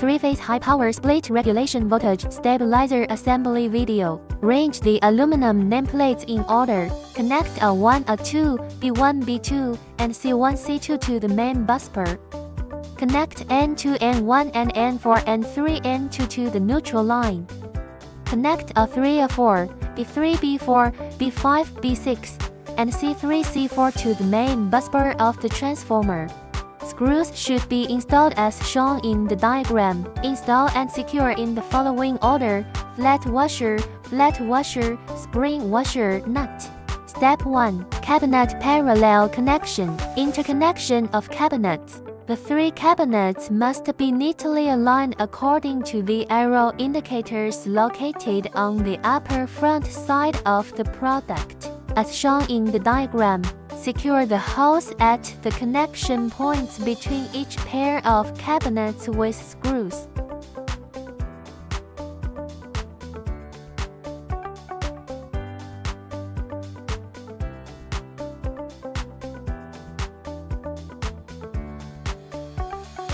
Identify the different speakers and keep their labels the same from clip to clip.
Speaker 1: 3-phase high-power split regulation voltage stabilizer assembly video. Arrange the aluminum nameplates in order. Connect A1, A2, B1, B2, and C1, C2 to the main busbar. Connect N2, N1, and N4, N3, N2 to the neutral line. Connect A3, A4, B3, B4, B5, B6, and C3, C4 to the main busbar of the transformer. Screws should be installed as shown in the diagram. Install and secure in the following order: flat washer, spring washer, nut. Step 1. Cabinet parallel connection. Interconnection of cabinets. The 3 cabinets must be neatly aligned according to the arrow indicators located on the upper front side of the product, as shown in the diagram. Secure the holes at the connection points between each pair of cabinets with screws.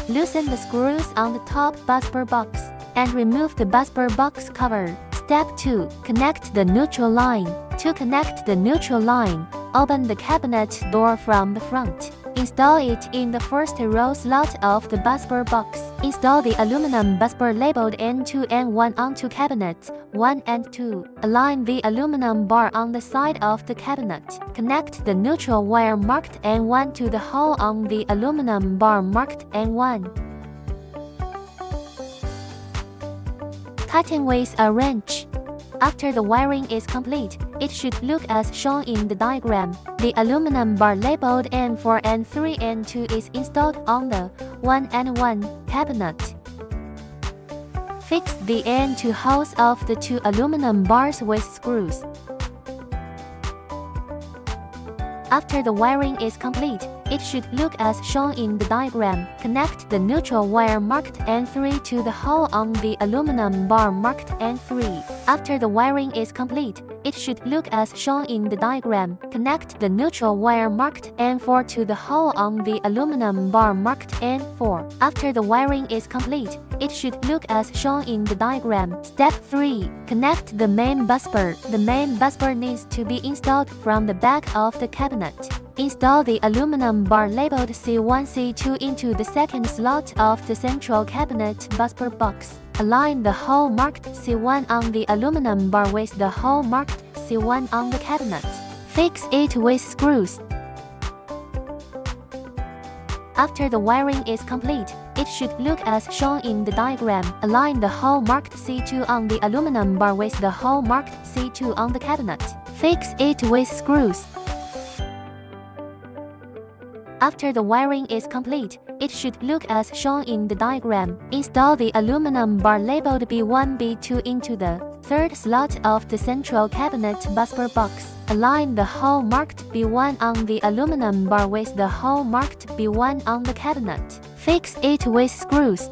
Speaker 1: Loosen the screws on the top busbar box and remove the busbar box cover. Step 2. Connect the neutral line. To connect the neutral line, open the cabinet door from the front. Install it in the first row slot of the busbar box. Install the aluminum busbar labeled N2, N1 onto cabinets 1 and 2. Align the aluminum bar on the side of the cabinet. Connect the neutral wire marked N1 to the hole on the aluminum bar marked N1. Tighten with a wrench. After the wiring is complete, it should look as shown in the diagram. The aluminum bar labeled N4, N3, N2 is installed on the 1 and 1 cabinet. Fix the N2 holes of the 2 aluminum bars with screws. After the wiring is complete, it should look as shown in the diagram. Connect the neutral wire marked N3 to the hole on the aluminum bar marked N3. After the wiring is complete, it should look as shown in the diagram. Connect the neutral wire marked N4 to the hole on the aluminum bar marked N4. After the wiring is complete, it should look as shown in the diagram. Step 3. Connect the main busbar. The main busbar needs to be installed from the back of the cabinet. Install the aluminum bar labeled C1, C2 into the second slot of the central cabinet busbar box. Align the hole marked C1 on the aluminum bar with the hole marked C1 on the cabinet. Fix it with screws. After the wiring is complete, it should look as shown in the diagram. Align the hole marked C2 on the aluminum bar with the hole marked C2 on the cabinet. Fix it with screws. After the wiring is complete, it should look as shown in the diagram. Install the aluminum bar labeled B1, B2 into the third slot of the central cabinet busbar box. Align the hole marked B1 on the aluminum bar with the hole marked B1 on the cabinet. Fix it with screws.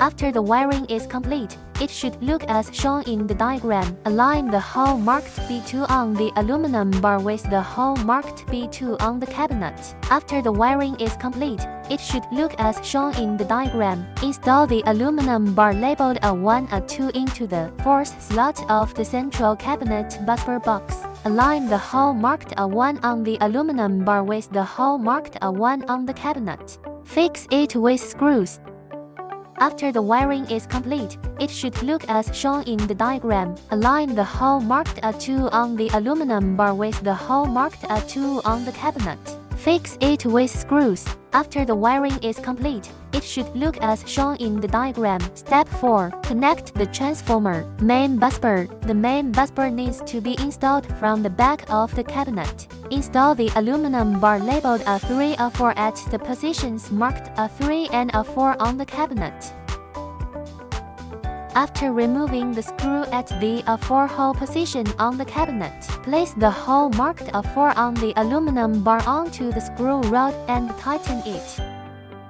Speaker 1: After the wiring is complete, it should look as shown in the diagram. Align the hole marked B2 on the aluminum bar with the hole marked B2 on the cabinet. After the wiring is complete, it should look as shown in the diagram. Install the aluminum bar labeled A1, A2 into the fourth slot of the central cabinet busbar box. Align the hole marked A1 on the aluminum bar with the hole marked A1 on the cabinet. Fix it with screws. After the wiring is complete, it should look as shown in the diagram. Align the hole marked A2 on the aluminum bar with the hole marked A2 on the cabinet. Fix it with screws. After the wiring is complete, it should look as shown in the diagram. Step 4. Connect the transformer. Main busbar. The main busbar needs to be installed from the back of the cabinet. Install the aluminum bar labeled A3, A4 at the positions marked A3 and A4 on the cabinet. After removing the screw at the A4 hole position on the cabinet, place the hole marked A4 on the aluminum bar onto the screw rod and tighten it.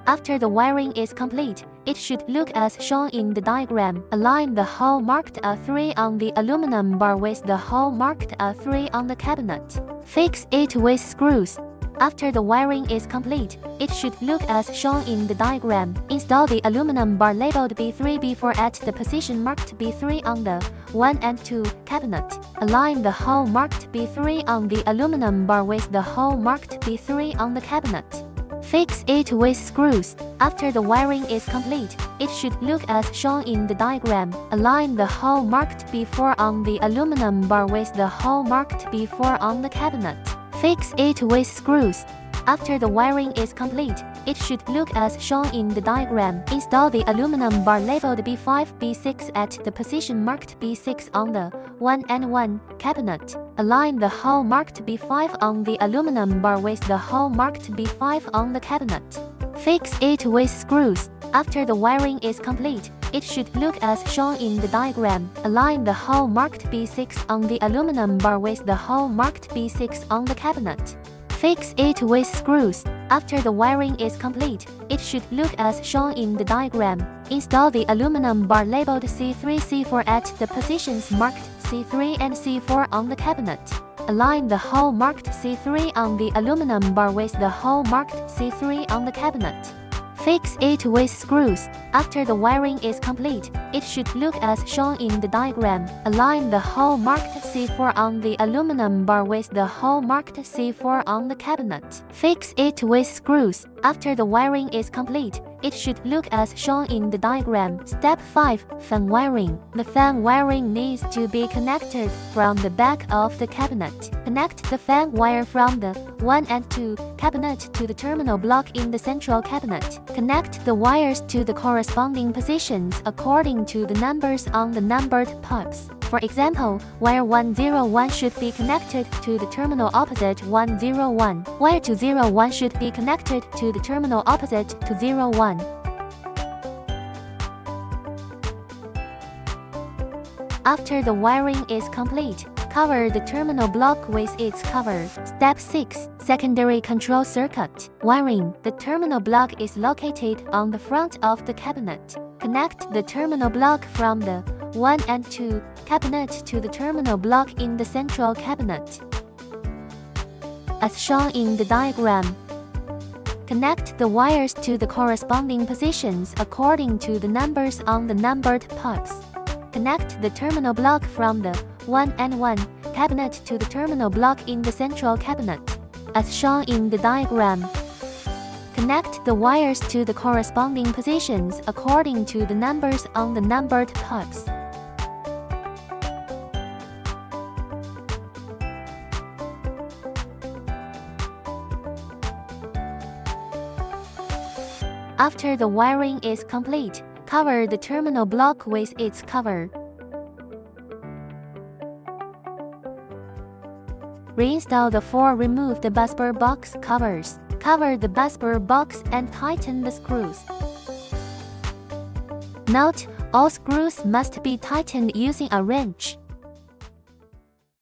Speaker 1: After the wiring is complete, it should look as shown in the diagram. Align the hole marked A3 on the aluminum bar with the hole marked A3 on the cabinet. Fix it with screws. After the wiring is complete, it should look as shown in the diagram. Install the aluminum bar labeled B3 B4 at the position marked B3 on the 1 and 2 cabinet. Align the hole marked B3 on the aluminum bar with the hole marked B3 on the cabinet. Fix it with screws. After the wiring is complete, it should look as shown in the diagram. Align the hole marked B4 on the aluminum bar with the hole marked B4 on the cabinet. Fix it with screws. After the wiring is complete, it should look as shown in the diagram. Install the aluminum bar labeled B5 B6 at the position marked B6 on the 1 and 1 cabinet. Align the hole marked B5 on the aluminum bar with the hole marked B5 on the cabinet. Fix it with screws. After the wiring is complete, it should look as shown in the diagram. Align the hole marked B6 on the aluminum bar with the hole marked B6 on the cabinet. Fix it with screws. After the wiring is complete, it should look as shown in the diagram. Install the aluminum bar labeled C3 C4 at the positions marked C3 and C4 on the cabinet. Align the hole marked C3 on the aluminum bar with the hole marked C3 on the cabinet. Fix it with screws. After the wiring is complete, it should look as shown in the diagram. Align the hole marked C4 on the aluminum bar with the hole marked C4 on the cabinet. Fix it with screws. After the wiring is complete, it should look as shown in the diagram. Step 5. Fan wiring. The fan wiring needs to be connected from the back of the cabinet. Connect the fan wire from the 1 and 2 cabinet to the terminal block in the central cabinet. Connect the wires to the corresponding positions according to the numbers on the numbered pipes. For example, wire 101 should be connected to the terminal opposite 101. Wire 201 should be connected to the terminal opposite 201. After the wiring is complete, cover the terminal block with its cover. Step 6. Secondary control circuit. Wiring. The terminal block is located on the front of the cabinet. Connect the terminal block from the 1 and 2 cabinet to the terminal block in the central cabinet, as shown in the diagram. Connect the wires to the corresponding positions according to the numbers on the numbered pipes. Connect the terminal block from the 1 and 1 cabinet to the terminal block in the central cabinet, as shown in the diagram. Connect the wires to the corresponding positions according to the numbers on the numbered pipes. After the wiring is complete, cover the terminal block with its cover. Reinstall the 4 removed busbar box covers. Cover the busbar box and tighten the screws. Note: all screws must be tightened using a wrench.